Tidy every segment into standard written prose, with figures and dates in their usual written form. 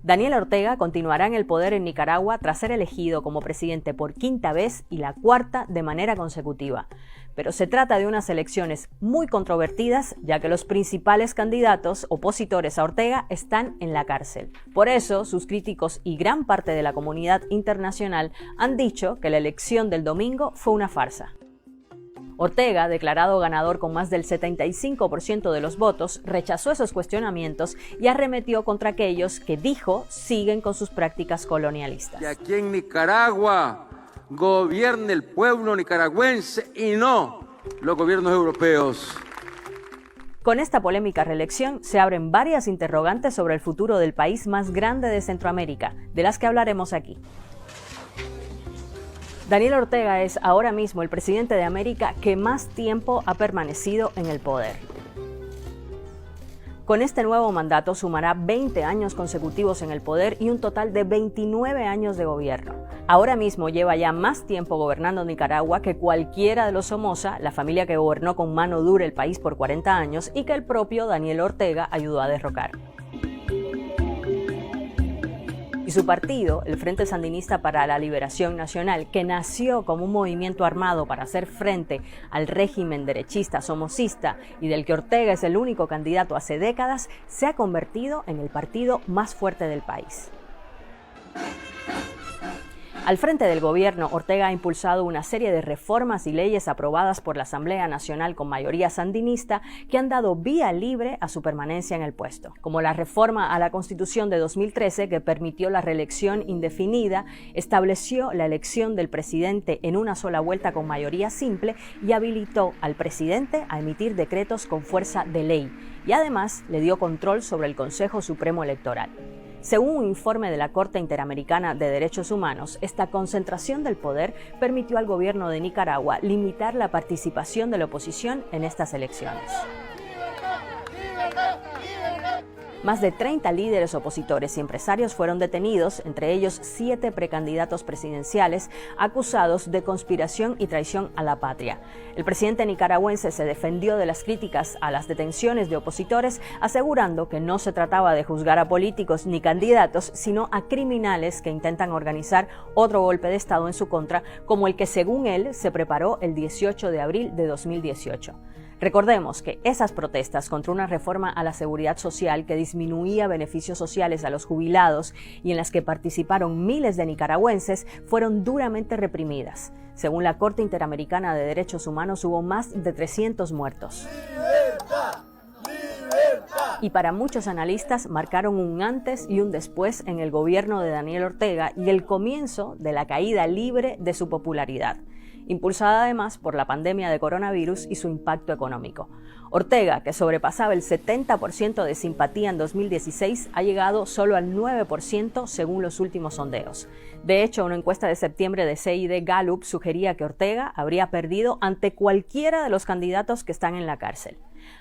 Daniel Ortega continuará en el poder en Nicaragua tras ser elegido como presidente por quinta vez y la cuarta de manera consecutiva. Pero se trata de unas elecciones muy controvertidas, ya que los principales candidatos opositores a Ortega están en la cárcel. Por eso, sus críticos y gran parte de la comunidad internacional han dicho que la elección del domingo fue una farsa. Ortega, declarado ganador con más del 75% de los votos, rechazó esos cuestionamientos y arremetió contra aquellos que dijo siguen con sus prácticas colonialistas. Que aquí en Nicaragua gobierne el pueblo nicaragüense y no los gobiernos europeos. Con esta polémica reelección se abren varias interrogantes sobre el futuro del país más grande de Centroamérica, de las que hablaremos aquí. Daniel Ortega es ahora mismo el presidente de América que más tiempo ha permanecido en el poder. Con este nuevo mandato sumará 20 años consecutivos en el poder y un total de 29 años de gobierno. Ahora mismo lleva ya más tiempo gobernando Nicaragua que cualquiera de los Somoza, la familia que gobernó con mano dura el país por 40 años y que el propio Daniel Ortega ayudó a derrocar. Y su partido, el Frente Sandinista para la Liberación Nacional, que nació como un movimiento armado para hacer frente al régimen derechista somocista y del que Ortega es el único candidato hace décadas, se ha convertido en el partido más fuerte del país. Al frente del gobierno, Ortega ha impulsado una serie de reformas y leyes aprobadas por la Asamblea Nacional con mayoría sandinista que han dado vía libre a su permanencia en el puesto, como la reforma a la Constitución de 2013 que permitió la reelección indefinida, estableció la elección del presidente en una sola vuelta con mayoría simple y habilitó al presidente a emitir decretos con fuerza de ley, y además le dio control sobre el Consejo Supremo Electoral. Según un informe de la Corte Interamericana de Derechos Humanos, esta concentración del poder permitió al gobierno de Nicaragua limitar la participación de la oposición en estas elecciones. Más de 30 líderes opositores y empresarios fueron detenidos, entre ellos 7 precandidatos presidenciales acusados de conspiración y traición a la patria. El presidente nicaragüense se defendió de las críticas a las detenciones de opositores, asegurando que no se trataba de juzgar a políticos ni candidatos, sino a criminales que intentan organizar otro golpe de Estado en su contra, como el que según él se preparó el 18 de abril de 2018. Recordemos que esas protestas contra una reforma a la seguridad social que disminuía beneficios sociales a los jubilados y en las que participaron miles de nicaragüenses fueron duramente reprimidas. Según la Corte Interamericana de Derechos Humanos, hubo más de 300 muertos. ¡Libertad! ¡Libertad! Y para muchos analistas marcaron un antes y un después en el gobierno de Daniel Ortega y el comienzo de la caída libre de su popularidad, impulsada además por la pandemia de coronavirus y su impacto económico. Ortega, que sobrepasaba el 70% de simpatía en 2016, ha llegado solo al 9% según los últimos sondeos. De hecho, una encuesta de septiembre de CID Gallup sugería que Ortega habría perdido ante cualquiera de los candidatos que están en la cárcel.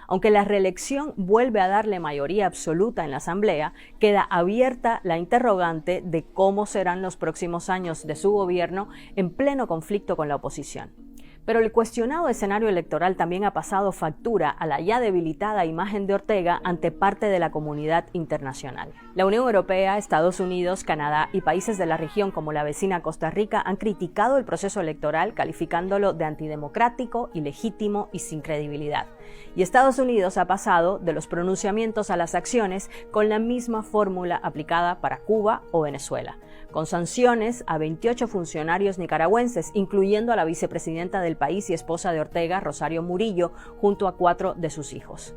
Aunque la reelección vuelve a darle mayoría absoluta en la Asamblea, queda abierta la interrogante de cómo serán los próximos años de su gobierno en pleno conflicto con la oposición. Pero el cuestionado escenario electoral también ha pasado factura a la ya debilitada imagen de Ortega ante parte de la comunidad internacional. La Unión Europea, Estados Unidos, Canadá y países de la región como la vecina Costa Rica han criticado el proceso electoral calificándolo de antidemocrático, ilegítimo y sin credibilidad. Y Estados Unidos ha pasado de los pronunciamientos a las acciones con la misma fórmula aplicada para Cuba o Venezuela, con sanciones a 28 funcionarios nicaragüenses, incluyendo a la vicepresidenta del país y esposa de Ortega, Rosario Murillo, junto a 4 de sus hijos.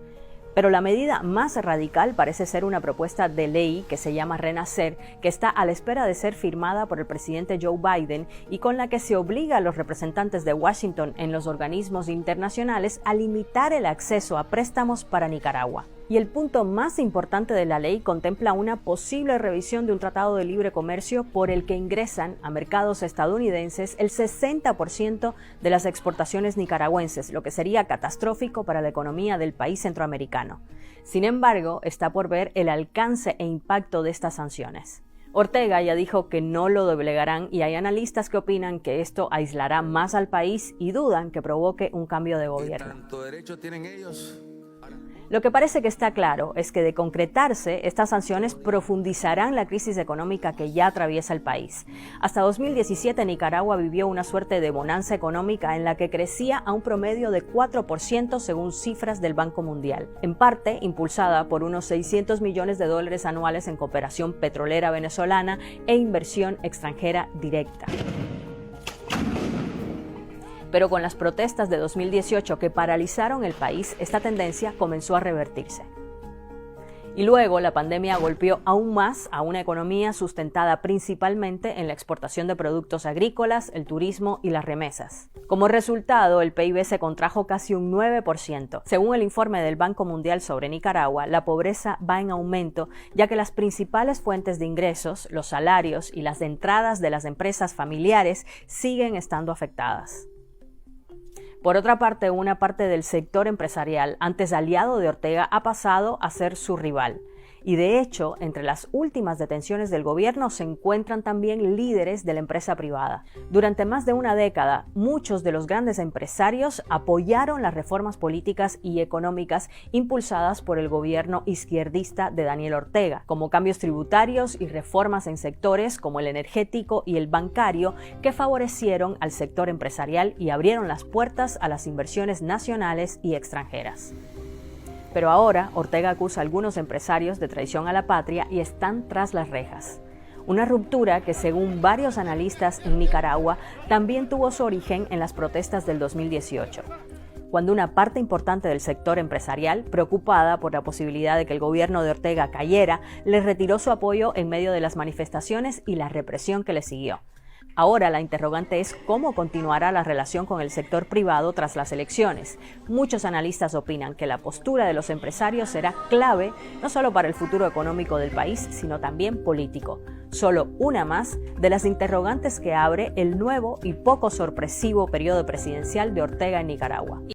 Pero la medida más radical parece ser una propuesta de ley que se llama Renacer, que está a la espera de ser firmada por el presidente Joe Biden y con la que se obliga a los representantes de Washington en los organismos internacionales a limitar el acceso a préstamos para Nicaragua. Y el punto más importante de la ley contempla una posible revisión de un tratado de libre comercio por el que ingresan a mercados estadounidenses el 60% de las exportaciones nicaragüenses, lo que sería catastrófico para la economía del país centroamericano. Sin embargo, está por ver el alcance e impacto de estas sanciones. Ortega ya dijo que no lo doblegarán y hay analistas que opinan que esto aislará más al país y dudan que provoque un cambio de gobierno. ¿Tanto derecho tienen ellos? Lo que parece que está claro es que de concretarse, estas sanciones profundizarán la crisis económica que ya atraviesa el país. Hasta 2017 Nicaragua vivió una suerte de bonanza económica en la que crecía a un promedio de 4% según cifras del Banco Mundial, en parte impulsada por unos $600 millones anuales en cooperación petrolera venezolana e inversión extranjera directa. Pero con las protestas de 2018 que paralizaron el país, esta tendencia comenzó a revertirse. Y luego la pandemia golpeó aún más a una economía sustentada principalmente en la exportación de productos agrícolas, el turismo y las remesas. Como resultado, el PIB se contrajo casi un 9%. Según el informe del Banco Mundial sobre Nicaragua, la pobreza va en aumento, ya que las principales fuentes de ingresos, los salarios y las entradas de las empresas familiares siguen estando afectadas. Por otra parte, una parte del sector empresarial, antes aliado de Ortega, ha pasado a ser su rival. Y de hecho, entre las últimas detenciones del gobierno se encuentran también líderes de la empresa privada. Durante más de una década, muchos de los grandes empresarios apoyaron las reformas políticas y económicas impulsadas por el gobierno izquierdista de Daniel Ortega, como cambios tributarios y reformas en sectores como el energético y el bancario, que favorecieron al sector empresarial y abrieron las puertas a las inversiones nacionales y extranjeras. Pero ahora Ortega acusa a algunos empresarios de traición a la patria y están tras las rejas. Una ruptura que, según varios analistas en Nicaragua, también tuvo su origen en las protestas del 2018, cuando una parte importante del sector empresarial, preocupada por la posibilidad de que el gobierno de Ortega cayera, le retiró su apoyo en medio de las manifestaciones y la represión que le siguió. Ahora la interrogante es cómo continuará la relación con el sector privado tras las elecciones. Muchos analistas opinan que la postura de los empresarios será clave no solo para el futuro económico del país, sino también político. Solo una más de las interrogantes que abre el nuevo y poco sorpresivo periodo presidencial de Ortega en Nicaragua.